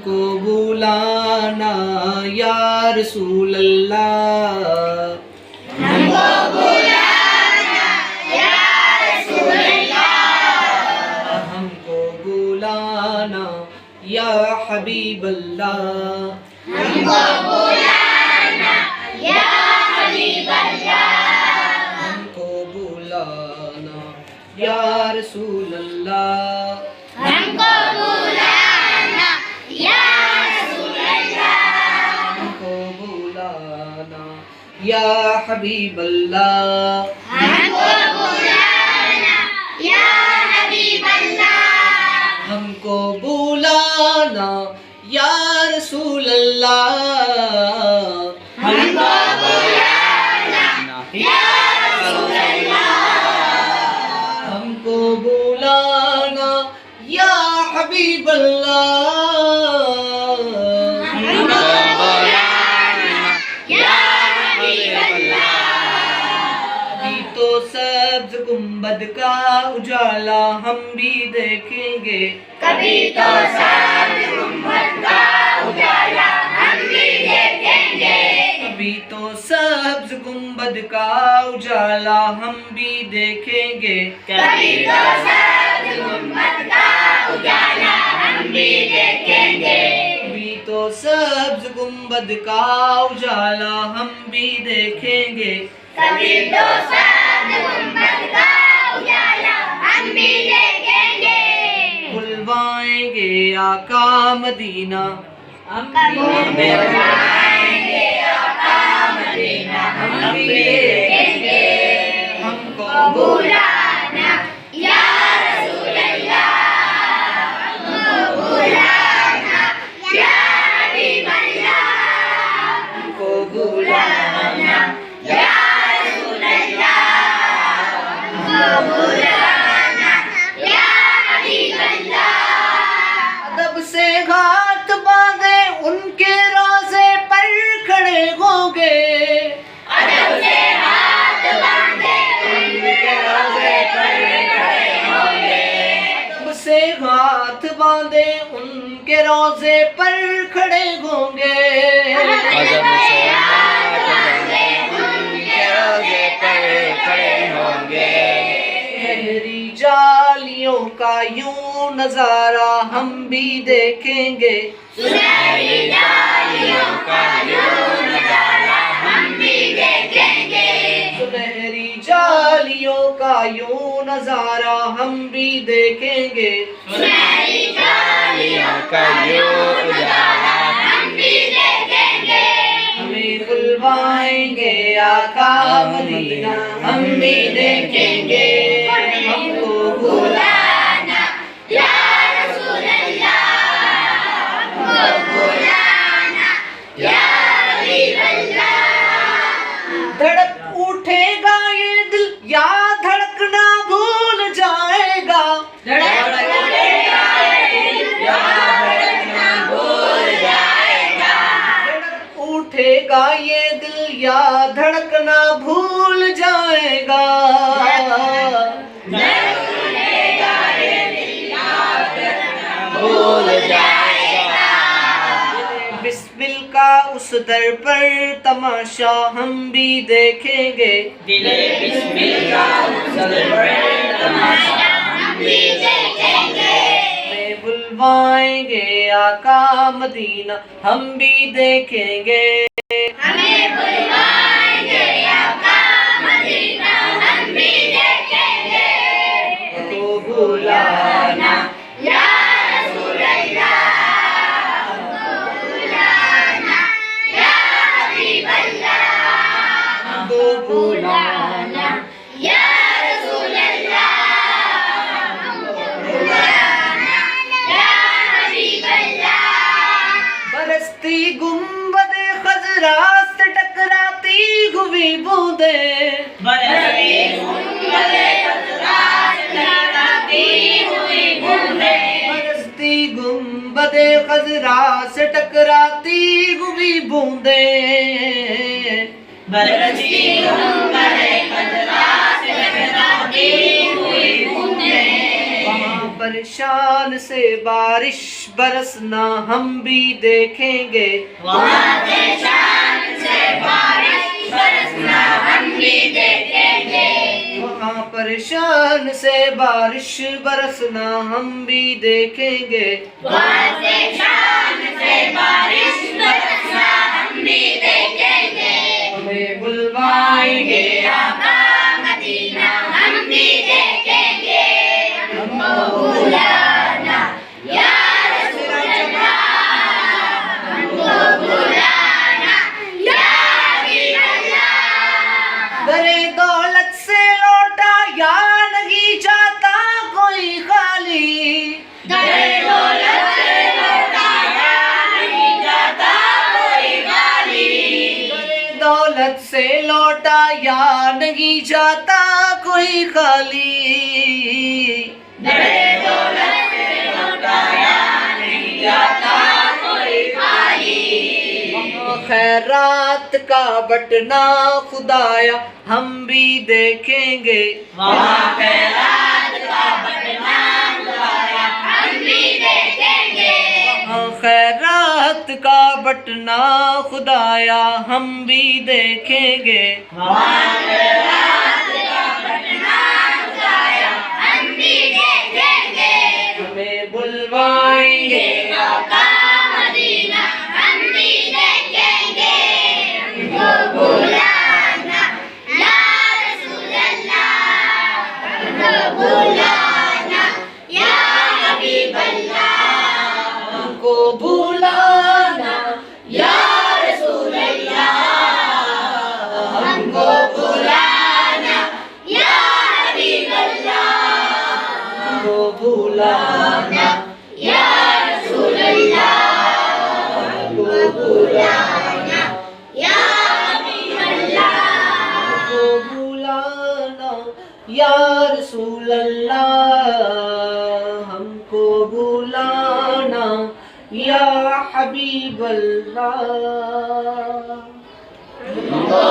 को बुलाना या रसूल अल्लाह, हमको बुलाना या रसूल अल्लाह, हमको बुलाना या हबीब अल्लाह, हमको बुलाना या हबीब अल्लाह, हमको बुलाना या रसूल अल्लाह, हमको बुलाना या रसूल अल्लाह, हमको बुलाना या हबीब अल्लाह, हमको बुलाना या हबीब अल्लाह, हमको बुलाना या रसूल अल्लाह, हमको बुलाना या रसूल अल्लाह, हमको बुलाना या हबीब अल्लाह, हमको बुलाना या हबीब अल्लाह, अभी तो सब्ज गुंबद का उजाला हम भी देखेंगे, कभी तो सब्ज गुंबद का उजाला हम भी देखेंगे, अभी तो सब्ज गुंबद का उजाला हम भी देखेंगे, कभी तो सब्ज गुंबद का उजाला हम भी देखेंगे, अभी तो सब्ज गुंबद का उजाला हम भी देखेंगे, कभी तो सब्ज गुंबद का उजाला हम भी देखेंगे, बुलवाएंगे आका मदीना, कभी बुलाएंगे आका मदीना हम भी देखेंगे, हमको बुलाना या रसूल अल्लाह, हमको बुलाना या हबीब अल्लाह, हमको बुलाना या रसूल अल्लाह, हमको बुलाना या हबीब अल्लाह, अदब से हाथ बांधे उनके रोजे पर खड़े होंगे, अदब से हाथ बांधे उनके रोज़े पर खड़े होंगे, अदब से हाथ बांधे उनके रोजे पर खड़े होंगे, अदब से हाथ बांधे उनके रोज़े पर खड़े होंगे, गहरी जालियों का यूं नजारा हम भी देखेंगे, सुनहरी जालियों का यूं नज़ारा हम भी देखेंगे, सुनहरी जालियों का यूं नजारा हम भी देखेंगे, सुनहरी जालियों का यूं उजाला हम भी देखेंगे, हमें बुलवाएंगे आका मदीना हम भी देखेंगे, हमको बुलाना या रसूल अल्लाह, हमको बुलाना या हबीब अल्लाह, धड़क उठेगा ये दिल या धड़कना भूल जाएगा, धड़क उठेगा ये दिल या धड़कना भूल जाएगा, धड़क उठेगा ये दिल या धड़कना भूल जाएगा, धड़क उठेगा ये दिल या धड़कना भूल जाएगा, बिस्मिल का उस दर पर तमाशा हम भी देखेंगे, दिले बिस्मिल का उसल पर तमाशा हम भी देखेंगे, हमें बुलवाएंगे आका मदीना हम भी देखेंगे, हमें बुलवाएंगे आका मदीना हम भी देखेंगे, तो बुलाना या रसूल अल्लाह, हमको बुलाना या हबीब अल्लाह, तो बुलाना या रसूल अल्लाह, हमको बुलाना या हबीब अल्लाह, बरसती गुंबद खजरा से टकराती हुई बूंदे, बरसती गुंबदे खजरा से टकराती हुई बूंदें, बरसती गुंबद खजरा से टकराती हुई बूंदे, बरसती गुंबदे खजरा से टकराती हुई बूंदें, वहाँ परेशान से बारिश बरसना हम भी देखेंगे, वहाँ से शान से बारिश बरसना हम भी देखेंगे, वहाँ परेशान से बारिश बरसना हम भी देखेंगे, वहाँ से शान से बारिश बरसना हम भी देखेंगे, हमें बुलवाएंगे आका मदीना हम भी देखेंगे, हमको बुलाना या रसूल अल्लाह, हमको बुलाना या हबीब अल्लाह। दरे दौलत से लौटा या नहीं जाता कोई खाली, दरे दौलत से लौटा या नहीं जाता कोई खाली, दरे दौलत से लौटा या नहीं जाता कोई खाली, दरे दौलत से लौटा या नहीं जाता कोई खाली, वहाँ खैरात का बटना खुदाया हम भी देखेंगे, वहाँ खैरात का बटना खुदाया हम भी देखेंगे, वहाँ खैरात का बटना खुदाया हम भी देखेंगे, वहाँ खैरात का बटना खुदाया हम भी देखेंगे, हमें बुलवाएंगे आका मदीना हम भी देखेंगे, हमको बुलाना या रसूल अल्लाह, हमको बुलाना या हबीब अल्लाह, हमको बुलाना या रसूल अल्लाह, हमको बुलाना या हबीब अल्लाह, हमको बुलाना या रसूल अल्लाह, हमको बुलाना या हबीब अल्लाह, हमको बुलाना या रसूल अल्लाह, हमको बुलाना या हबीब अल्लाह। हमको